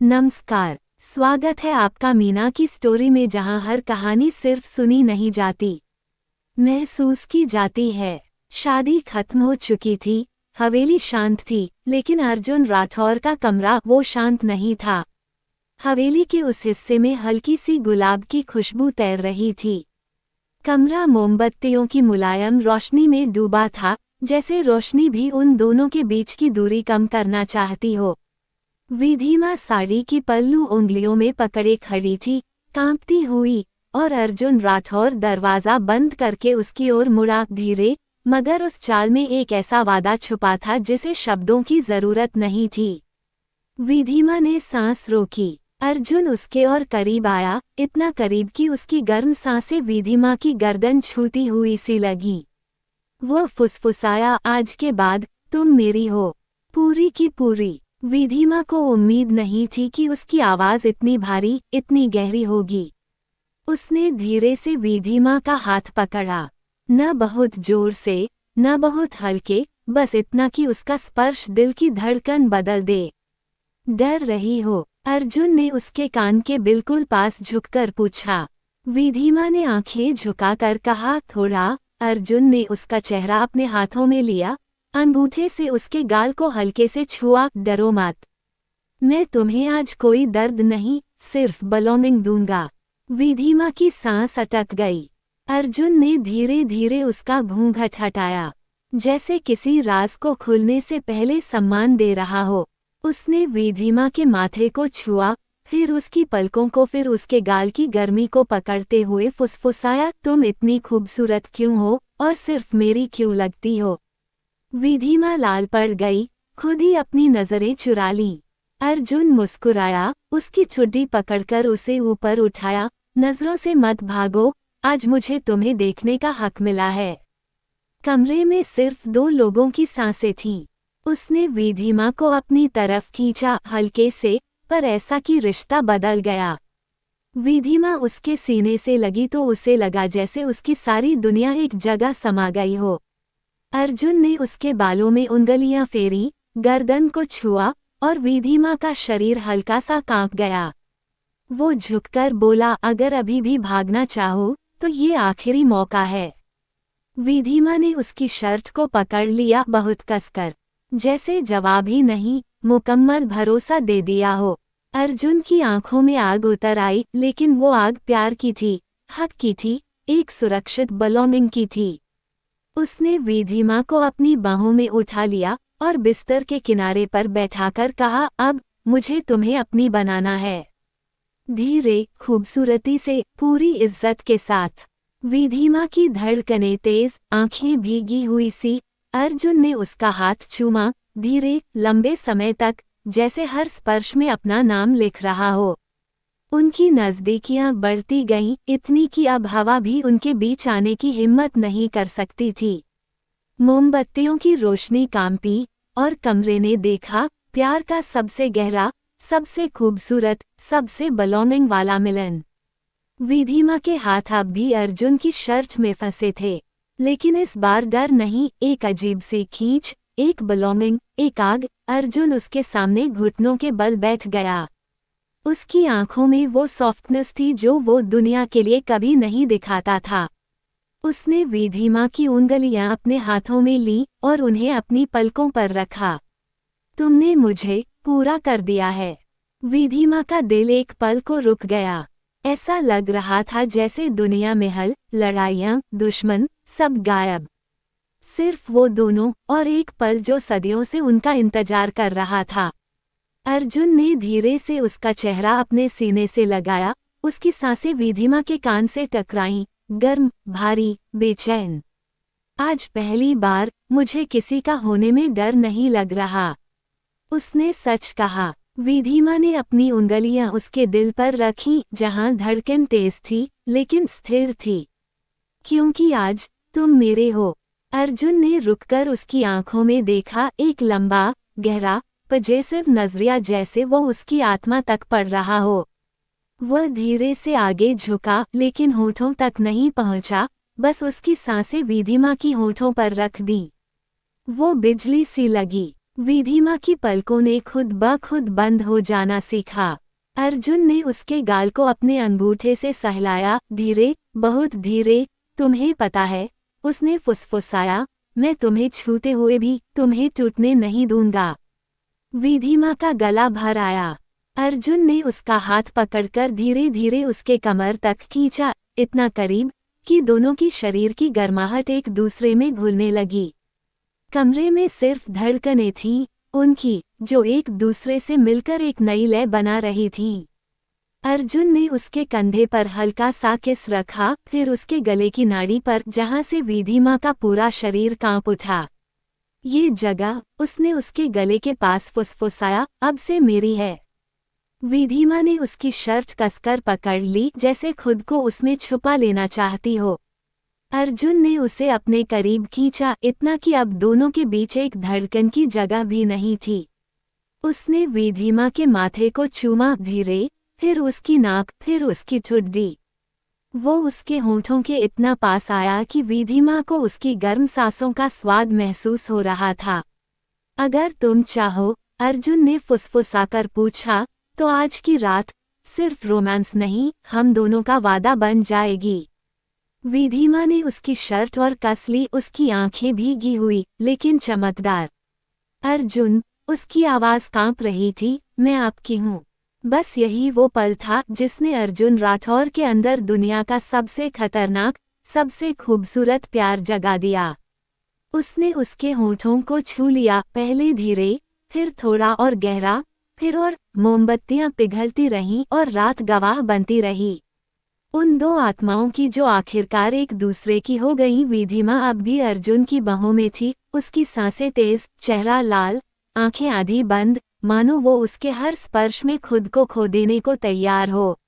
नमस्कार। स्वागत है आपका मीना की स्टोरी में, जहां हर कहानी सिर्फ सुनी नहीं जाती, महसूस की जाती है। शादी खत्म हो चुकी थी, हवेली शांत थी, लेकिन अर्जुन राठौर का कमरा वो शांत नहीं था। हवेली के उस हिस्से में हल्की सी गुलाब की खुशबू तैर रही थी। कमरा मोमबत्तियों की मुलायम रोशनी में डूबा था, जैसे रोशनी भी उन दोनों के बीच की दूरी कम करना चाहती हो। विधिमा साड़ी की पल्लू उंगलियों में पकड़े खड़ी थी, कांपती हुई, और अर्जुन राठौर दरवाजा बंद करके उसकी ओर मुड़ा। धीरे, मगर उस चाल में एक ऐसा वादा छुपा था जिसे शब्दों की जरूरत नहीं थी। विधिमा ने सांस रोकी। अर्जुन उसके और करीब आया, इतना करीब कि उसकी गर्म सांसें विधिमा की गर्दन छूती हुई सी लगी। वो फुसफुसाया, आज के बाद तुम मेरी हो, पूरी की पूरी। विधिमा को उम्मीद नहीं थी कि उसकी आवाज इतनी भारी, इतनी गहरी होगी। उसने धीरे से विधिमा का हाथ पकड़ा, न बहुत जोर से, न बहुत हल्के, बस इतना कि उसका स्पर्श दिल की धड़कन बदल दे। डर रही हो? अर्जुन ने उसके कान के बिल्कुल पास झुककर पूछा। विधिमा ने आंखें झुकाकर कहा, थोड़ा। अर्जुन ने उसका चेहरा अपने हाथों में लिया, अंगूठे से उसके गाल को हल्के से छुआ। डरो मत, मैं तुम्हें आज कोई दर्द नहीं, सिर्फ बिलोंगिंग दूंगा। विधिमा की सांस अटक गई। अर्जुन ने धीरे धीरे उसका घूंघट हटाया, जैसे किसी राज को खुलने से पहले सम्मान दे रहा हो। उसने विधिमा के माथे को छुआ, फिर उसकी पलकों को, फिर उसके गाल की गर्मी को पकड़ते हुए फुसफुसाया, तुम इतनी खूबसूरत क्यों हो, और सिर्फ मेरी क्यों लगती हो? विधिमा लाल पड़ गई, खुद ही अपनी नजरें चुरा लीं। अर्जुन मुस्कुराया, उसकी ठुड्डी पकड़कर उसे ऊपर उठाया। नजरों से मत भागो, आज मुझे तुम्हें देखने का हक मिला है। कमरे में सिर्फ दो लोगों की सांसें थीं। उसने विधिमा को अपनी तरफ खींचा, हल्के से, पर ऐसा कि रिश्ता बदल गया। विधिमा उसके सीने से लगी तो उसे लगा जैसे उसकी सारी दुनिया एक जगह समा गई हो। अर्जुन ने उसके बालों में उंगलियां फेरी, गर्दन को छुआ, और विधिमा का शरीर हल्का सा कांप गया। वो झुककर बोला, अगर अभी भी भागना चाहो तो ये आखिरी मौका है। विधिमा ने उसकी शर्ट को पकड़ लिया, बहुत कसकर, जैसे जवाब ही नहीं, मुकम्मल भरोसा दे दिया हो। अर्जुन की आंखों में आग उतर आई, लेकिन वो आग प्यार की थी, हक की थी, एक सुरक्षित बिलोंगिंग की थी। उसने विधिमा को अपनी बाहों में उठा लिया और बिस्तर के किनारे पर बैठाकर कहा, अब मुझे तुम्हें अपनी बनाना है। धीरे, खूबसूरती से, पूरी इज्जत के साथ। विधिमा की धड़कनें तेज, आंखें भीगी हुई सी। अर्जुन ने उसका हाथ चूमा, धीरे, लंबे समय तक, जैसे हर स्पर्श में अपना नाम लिख रहा हो। उनकी नज़दीकियां बढ़ती गईं, इतनी कि अब हवा भी उनके बीच आने की हिम्मत नहीं कर सकती थी। मोमबत्तियों की रोशनी कांपी, और कमरे ने देखा प्यार का सबसे गहरा, सबसे खूबसूरत, सबसे बिलोंगिंग वाला मिलन। विधिमा के हाथ अब भी अर्जुन की शर्ट में फंसे थे, लेकिन इस बार डर नहीं, एक अजीब सी खींच, एक बिलोंगिंग, एक आग। अर्जुन उसके सामने घुटनों के बल बैठ गया। उसकी आंखों में वो सॉफ्टनेस थी जो वो दुनिया के लिए कभी नहीं दिखाता था। उसने विधिमा की उंगलियां अपने हाथों में ली और उन्हें अपनी पलकों पर रखा। तुमने मुझे पूरा कर दिया है। विधिमा का दिल एक पल को रुक गया। ऐसा लग रहा था जैसे दुनिया में हल, लड़ाइयां, दुश्मन, सब गायब। सिर्फ वो दोनों, और एक पल जो सदियों से उनका इंतजार कर रहा था। अर्जुन ने धीरे से उसका चेहरा अपने सीने से लगाया, उसकी सांसें विधिमा के कान से टकराईं, गर्म, भारी, बेचैन। आज पहली बार मुझे किसी का होने में डर नहीं लग रहा, उसने सच कहा। विधिमा ने अपनी उंगलियां उसके दिल पर रखीं, जहां धड़कन तेज थी, लेकिन स्थिर थी। क्योंकि आज तुम मेरे हो। अर्जुन ने रुककर उसकी आंखों में देखा, एक लंबा, गहरा, पजेसिव नजरिया, जैसे वो उसकी आत्मा तक पड़ रहा हो। वह धीरे से आगे झुका, लेकिन होठों तक नहीं पहुंचा, बस उसकी सांसें विधिमा की होठों पर रख दी। वो बिजली सी लगी। विधिमा की पलकों ने खुद ब खुद बंद हो जाना सीखा। अर्जुन ने उसके गाल को अपने अंगूठे से सहलाया, धीरे, बहुत धीरे। तुम्हें पता है, उसने फुसफुसाया, मैं तुम्हें छूते हुए भी तुम्हें टूटने नहीं दूंगा। विधिमा का गला भर आया। अर्जुन ने उसका हाथ पकड़कर धीरे धीरे उसके कमर तक खींचा, इतना करीब कि दोनों की शरीर की गर्माहट एक दूसरे में घुलने लगी। कमरे में सिर्फ धड़कनें थीं, उनकी, जो एक दूसरे से मिलकर एक नई लय बना रही थीं। अर्जुन ने उसके कंधे पर हल्का सा किस रखा, फिर उसके गले की नाड़ी पर, जहां से विधिमा का पूरा शरीर कांप उठा। ये जगह, उसने उसके गले के पास फुसफुसाया, अब से मेरी है। विधिमा ने उसकी शर्ट कसकर पकड़ ली, जैसे खुद को उसमें छुपा लेना चाहती हो। अर्जुन ने उसे अपने करीब खींचा, इतना कि अब दोनों के बीच एक धड़कन की जगह भी नहीं थी। उसने विधिमा के माथे को चूमा, धीरे, फिर उसकी नाक, फिर उसकी ठुड्डी। वो उसके होंठों के इतना पास आया कि विधिमा को उसकी गर्म सांसों का स्वाद महसूस हो रहा था। अगर तुम चाहो, अर्जुन ने फुसफुसाकर पूछा, तो आज की रात सिर्फ रोमांस नहीं, हम दोनों का वादा बन जाएगी। विधिमा ने उसकी शर्ट और कस ली, उसकी आंखें भीगी हुई, लेकिन चमकदार। अर्जुन, उसकी आवाज कांप रही थी, मैं आपकी हूँ। बस यही वो पल था जिसने अर्जुन राठौर के अंदर दुनिया का सबसे खतरनाक, सबसे खूबसूरत प्यार जगा दिया। उसने उसके होंठों को छू लिया, पहले धीरे, फिर थोड़ा और गहरा, फिर और मोमबत्तियां पिघलती रहीं और रात गवाह बनती रही। उन दो आत्माओं की जो आखिरकार एक दूसरे की हो गईं। विधिमा अब भी अर्जुन की बाहों में थी, उसकी सांसें तेज, चेहरा लाल, आंखें आधी बंद, मानो वो उसके हर स्पर्श में खुद को खो देने को तैयार हो।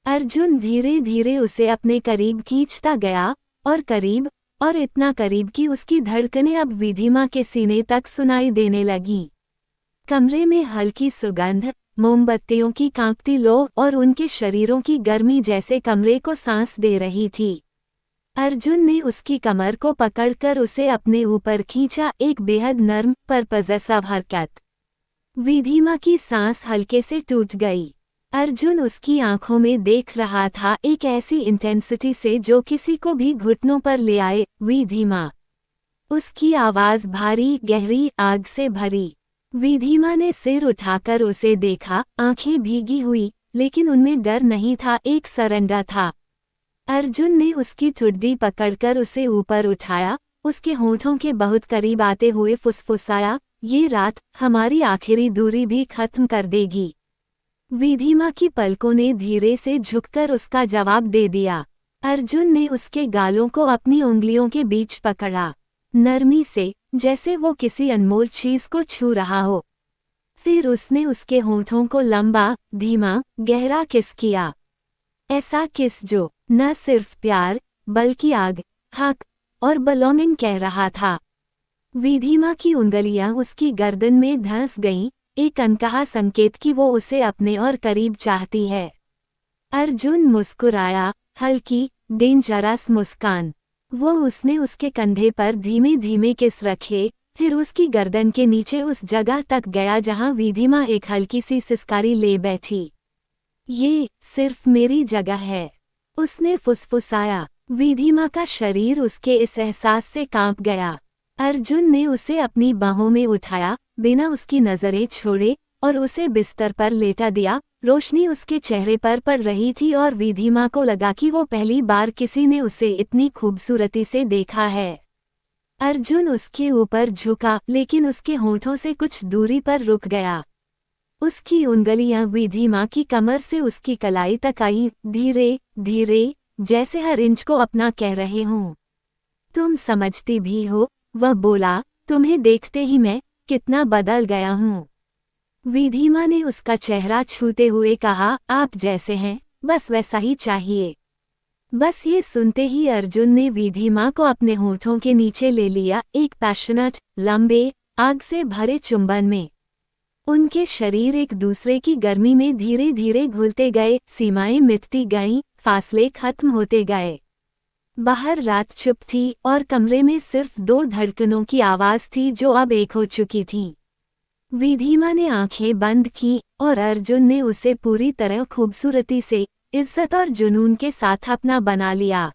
अर्जुन धीरे धीरे उसे अपने करीब खींचता गया, और करीब, और इतना करीब कि उसकी धड़कनें अब विधिमा के सीने तक सुनाई देने लगीं। कमरे में हल्की सुगंध, मोमबत्तियों की कांपती लो और उनके शरीरों की गर्मी जैसे कमरे को सांस दे रही थी। अर्जुन ने उसकी कमर को पकड़कर उसे अपने ऊपर खींचा, एक बेहद नर्म पर पॉसेसिव हरकत। विधिमा की सांस हल्के से टूट गई। अर्जुन उसकी आंखों में देख रहा था, एक ऐसी इंटेंसिटी से जो किसी को भी घुटनों पर ले आए। विधिमा। उसकी आवाज भारी, गहरी, आग से भरी। विधिमा ने सिर उठाकर उसे देखा, आंखें भीगी हुई, लेकिन उनमें डर नहीं था, एक सरेंडर था। अर्जुन ने उसकी ठुड्डी पकड़कर उसे ऊपर उठाया, उसके होंठों के बहुत करीब आते हुए फुसफुसाया, ये रात हमारी आखिरी दूरी भी खत्म कर देगी। विधिमा की पलकों ने धीरे से झुककर उसका जवाब दे दिया। अर्जुन ने उसके गालों को अपनी उंगलियों के बीच पकड़ा, नरमी से, जैसे वो किसी अनमोल चीज को छू रहा हो। फिर उसने उसके होंठों को लंबा, धीमा, गहरा किस किया। ऐसा किस जो न सिर्फ प्यार, बल्कि आग, हक और बिलोंगिंग कह रहा था। विधिमा की उंगलियां उसकी गर्दन में धंस गईं, एक अनकहा संकेत कि वो उसे अपने और करीब चाहती है। अर्जुन मुस्कुराया, हल्की, डेंजरस मुस्कान। उसने उसके कंधे पर धीमे धीमे किस रखे, फिर उसकी गर्दन के नीचे उस जगह तक गया जहां विधिमा एक हल्की सी सिसकारी ले बैठी। ये सिर्फ मेरी जगह है, उसने फुसफुसाया। विधिमा का शरीर उसके इस एहसास से कांप गया। अर्जुन ने उसे अपनी बाहों में उठाया, बिना उसकी नजरें छोड़े, और उसे बिस्तर पर लेटा दिया। रोशनी उसके चेहरे पर पड़ रही थी और विधिमा को लगा कि वो पहली बार किसी ने उसे इतनी खूबसूरती से देखा है। अर्जुन उसके ऊपर झुका, लेकिन उसके होंठों से कुछ दूरी पर रुक गया। उसकी उंगलियां विधिमा की कमर से उसकी कलाई तक आईं, धीरे धीरे, जैसे हर इंच को अपना कह रहे हों। तुम समझती भी हो, वह बोला, तुम्हें देखते ही मैं कितना बदल गया हूँ। विधिमा ने उसका चेहरा छूते हुए कहा, आप जैसे हैं, बस वैसा ही चाहिए। बस ये सुनते ही अर्जुन ने विधिमा को अपने होंठों के नीचे ले लिया, एक पैशनेट, लंबे, आग से भरे चुंबन में। उनके शरीर एक दूसरे की गर्मी में धीरे धीरे घुलते गए, सीमाएं मिटती गईं, फासले खत्म होते गए। बाहर रात चुप थी और कमरे में सिर्फ दो धड़कनों की आवाज थी जो अब एक हो चुकी थीं। विधिमा ने आंखें बंद की और अर्जुन ने उसे पूरी तरह खूबसूरती से, इज्जत और जुनून के साथ अपना बना लिया।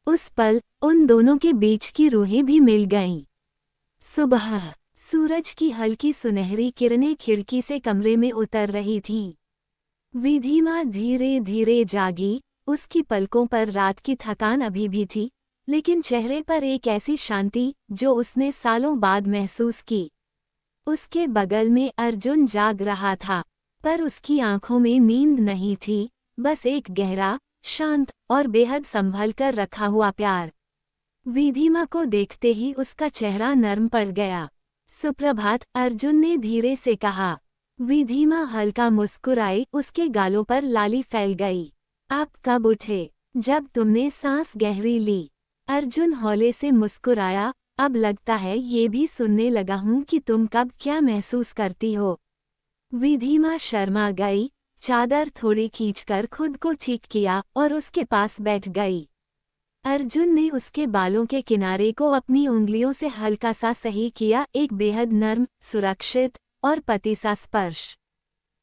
उस पल उन दोनों के बीच की रूहें भी मिल गईं। सुबह सूरज की हल्की सुनहरी किरणें खिड़की से कमरे में उतर रही थीं। विधिमा धीरे धीरे जागी, उसकी पलकों पर रात की थकान अभी भी थी, लेकिन चेहरे पर एक ऐसी शांति जो उसने सालों बाद महसूस की। उसके बगल में अर्जुन जाग रहा था, पर उसकी आंखों में नींद नहीं थी, बस एक गहरा, शांत और बेहद संभल कर रखा हुआ प्यार। विधिमा को देखते ही उसका चेहरा नर्म पड़ गया। सुप्रभात, अर्जुन ने धीरे से कहा। विधिमा हल्का मुस्कुराई, उसके गालों पर लाली फैल गई। आप कब उठे? जब तुमने सांस गहरी ली। अर्जुन हौले से मुस्कुराया, अब लगता है ये भी सुनने लगा हूँ कि तुम कब क्या महसूस करती हो। विधिमा शर्मा गई, चादर थोड़ी खींचकर खुद को ठीक किया और उसके पास बैठ गई। अर्जुन ने उसके बालों के किनारे को अपनी उंगलियों से हल्का सा सही किया, एक बेहद नर्म, सुरक्षित और पति सा स्पर्श।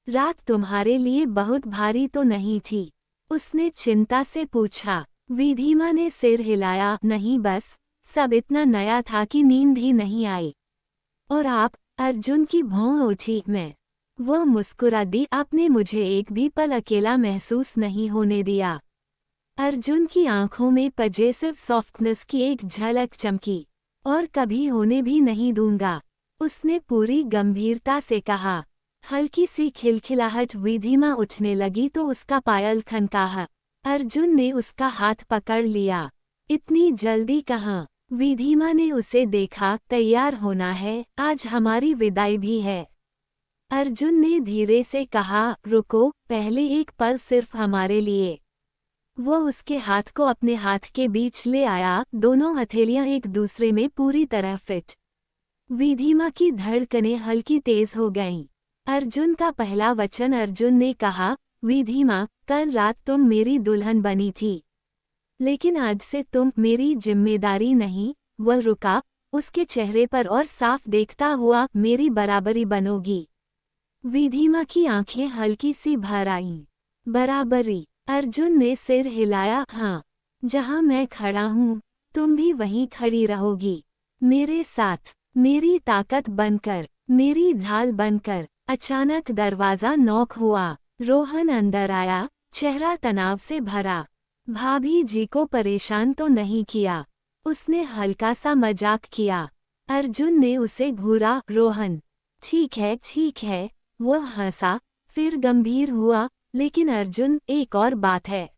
रात तुम्हारे लिए बहुत भारी तो नहीं थी? उसने चिंता से पूछा। विधिमा ने सिर हिलाया, नहीं, बस सब इतना नया था कि नींद ही नहीं आई। और आप? अर्जुन की भौं उठी। मैं। वो मुस्कुरा दी, आपने मुझे एक भी पल अकेला महसूस नहीं होने दिया। अर्जुन की आंखों में पजेसिव सॉफ्टनेस की एक झलक चमकी। और कभी होने भी नहीं दूंगा, उसने पूरी गंभीरता से कहा। हल्की सी खिलखिलाहट। विधिमा उठने लगी तो उसका पायल खनका। अर्जुन ने उसका हाथ पकड़ लिया। इतनी जल्दी कहाँ? विधिमा ने उसे देखा। तैयार होना है, आज हमारी विदाई भी है। अर्जुन ने धीरे से कहा, रुको, पहले एक पल सिर्फ हमारे लिए। वो उसके हाथ को अपने हाथ के बीच ले आया, दोनों हथेलियां एक दूसरे में पूरी तरह फिट। विधिमा की धड़कनें हल्की तेज हो गईं। अर्जुन का पहला वचन। अर्जुन ने कहा, विधिमा, कल रात तुम मेरी दुल्हन बनी थी, लेकिन आज से तुम मेरी जिम्मेदारी नहीं। वह रुका, उसके चेहरे पर और साफ देखता हुआ, मेरी बराबरी बनोगी। विधिमा की आंखें हल्की सी भर आईं। बराबरी? अर्जुन ने सिर हिलाया। हाँ, जहाँ मैं खड़ा हूँ तुम भी वहीं खड़ी रहोगी, मेरे साथ, मेरी ताकत बनकर, मेरी ढाल बनकर। अचानक दरवाजा नॉक हुआ। रोहन अंदर आया, चेहरा तनाव से भरा। भाभी जी को परेशान तो नहीं किया? उसने हल्का सा मजाक किया। अर्जुन ने उसे घूरा। रोहन, ठीक है ठीक है। वह हंसा, फिर गंभीर हुआ, लेकिन अर्जुन, एक और बात है।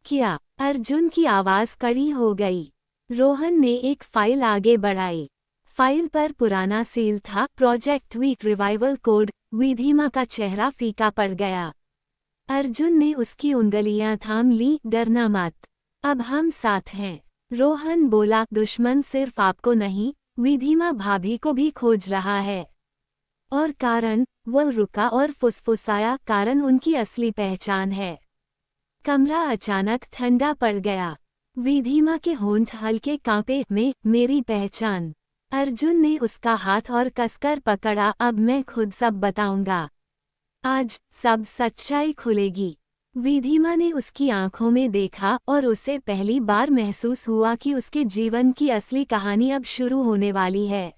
क्या? अर्जुन की आवाज कड़ी हो गई। रोहन ने एक फाइल आगे बढ़ाई। फाइल पर पुराना सील था, प्रोजेक्ट वीक रिवाइवल कोड। विधिमा का चेहरा फीका पड़ गया। अर्जुन ने उसकी उंगलियां थाम ली। डरना मत, अब हम साथ हैं। रोहन बोला, दुश्मन सिर्फ आपको नहीं, विधिमा भाभी को भी खोज रहा है। और कारण? वह रुका और फुसफुसाया, कारण उनकी असली पहचान है। कमरा अचानक ठंडा पड़ गया। विधिमा के होंठ हल्के कांपे। में मेरी पहचान? अर्जुन ने उसका हाथ और कसकर पकड़ा। अब मैं खुद सब बताऊंगा, आज सब सच्चाई खुलेगी। विधिमा ने उसकी आंखों में देखा और उसे पहली बार महसूस हुआ कि उसके जीवन की असली कहानी अब शुरू होने वाली है।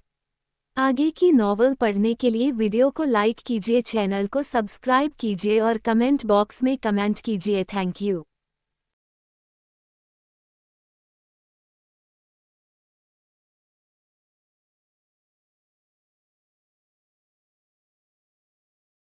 आगे की नॉवल पढ़ने के लिए वीडियो को लाइक कीजिए, चैनल को सब्सक्राइब कीजिए और कमेंट बॉक्स में कमेंट कीजिए। Thank you.